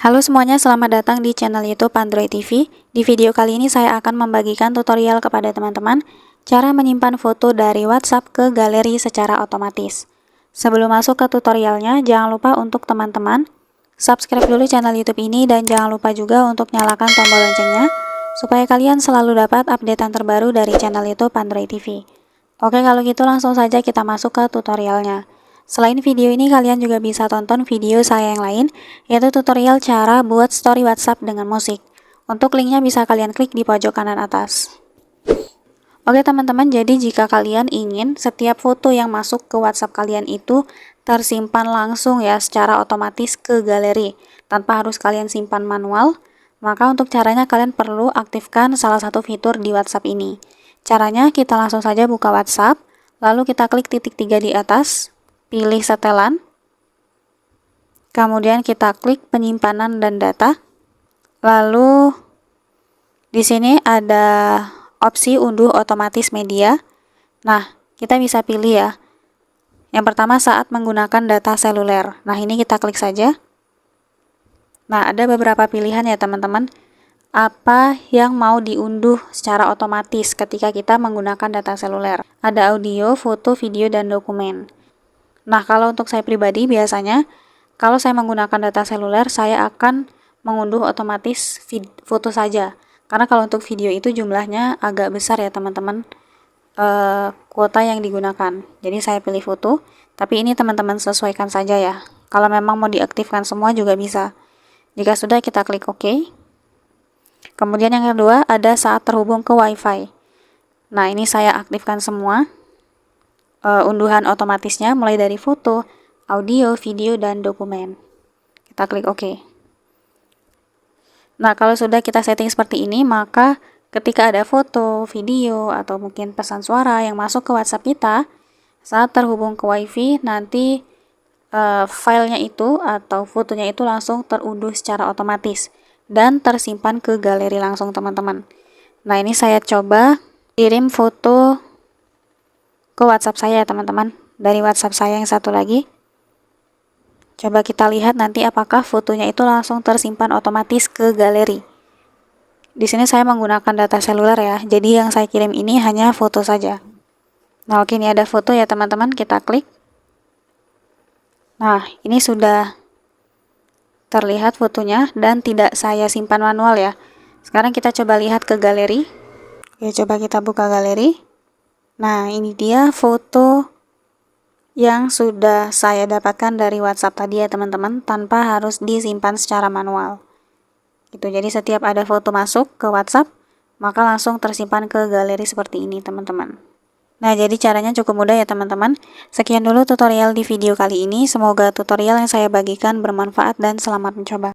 Halo semuanya, selamat datang di channel YouTube Android TV. Di video kali ini saya akan membagikan tutorial kepada teman-teman cara menyimpan foto dari WhatsApp ke galeri secara otomatis. Sebelum masuk ke tutorialnya, jangan lupa untuk teman-teman subscribe dulu channel YouTube ini dan jangan lupa juga untuk nyalakan tombol loncengnya supaya kalian selalu dapat updatean terbaru dari channel YouTube Android TV. Oke, kalau gitu langsung saja kita masuk ke tutorialnya. Selain video ini, kalian juga bisa tonton video saya yang lain, yaitu tutorial cara buat story WhatsApp dengan musik. Untuk linknya bisa kalian klik di pojok kanan atas. Oke teman-teman, jadi jika kalian ingin setiap foto yang masuk ke WhatsApp kalian itu tersimpan langsung ya secara otomatis ke galeri, tanpa harus kalian simpan manual, maka untuk caranya kalian perlu aktifkan salah satu fitur di WhatsApp ini. Caranya kita langsung saja buka WhatsApp, lalu kita klik titik 3 di atas, pilih setelan, kemudian kita klik penyimpanan dan data, lalu di sini ada opsi unduh otomatis media. Nah, kita bisa pilih ya. Yang pertama saat menggunakan data seluler. Nah, ini kita klik saja. Nah, ada beberapa pilihan ya teman-teman. Apa yang mau diunduh secara otomatis ketika kita menggunakan data seluler? Ada audio, foto, video, dan dokumen. Nah, kalau untuk saya pribadi biasanya kalau saya menggunakan data seluler, saya akan mengunduh otomatis foto saja. Karena kalau untuk video itu jumlahnya agak besar ya teman-teman, kuota yang digunakan. Jadi saya pilih foto, tapi ini teman-teman sesuaikan saja ya. Kalau memang mau diaktifkan semua juga bisa. Jika sudah, kita klik OK. Kemudian yang kedua ada saat terhubung ke WiFi. Nah, ini saya aktifkan semua. Unduhan otomatisnya mulai dari foto, audio, video, dan dokumen. Kita klik OK. Nah, kalau sudah kita setting seperti ini, maka ketika ada foto, video, atau mungkin pesan suara yang masuk ke WhatsApp kita, saat terhubung ke WiFi, nanti filenya itu atau fotonya itu langsung terunduh secara otomatis dan tersimpan ke galeri langsung teman-teman. Nah, ini saya coba kirim foto ke WhatsApp saya ya teman-teman, dari WhatsApp saya yang satu lagi. Coba kita lihat nanti apakah fotonya itu langsung tersimpan otomatis ke galeri. Di sini saya menggunakan data seluler ya, jadi yang saya kirim ini hanya foto saja. Nah, oke, ini ada foto ya teman-teman, kita klik. Nah, ini sudah terlihat fotonya dan tidak saya simpan manual ya. Sekarang kita coba lihat ke galeri. Oke, coba kita buka galeri. Nah, ini dia foto yang sudah saya dapatkan dari WhatsApp tadi ya teman-teman, tanpa harus disimpan secara manual. Gitu, jadi setiap ada foto masuk ke WhatsApp, maka langsung tersimpan ke galeri seperti ini teman-teman. Nah, jadi caranya cukup mudah ya teman-teman. Sekian dulu tutorial di video kali ini, semoga tutorial yang saya bagikan bermanfaat dan selamat mencoba.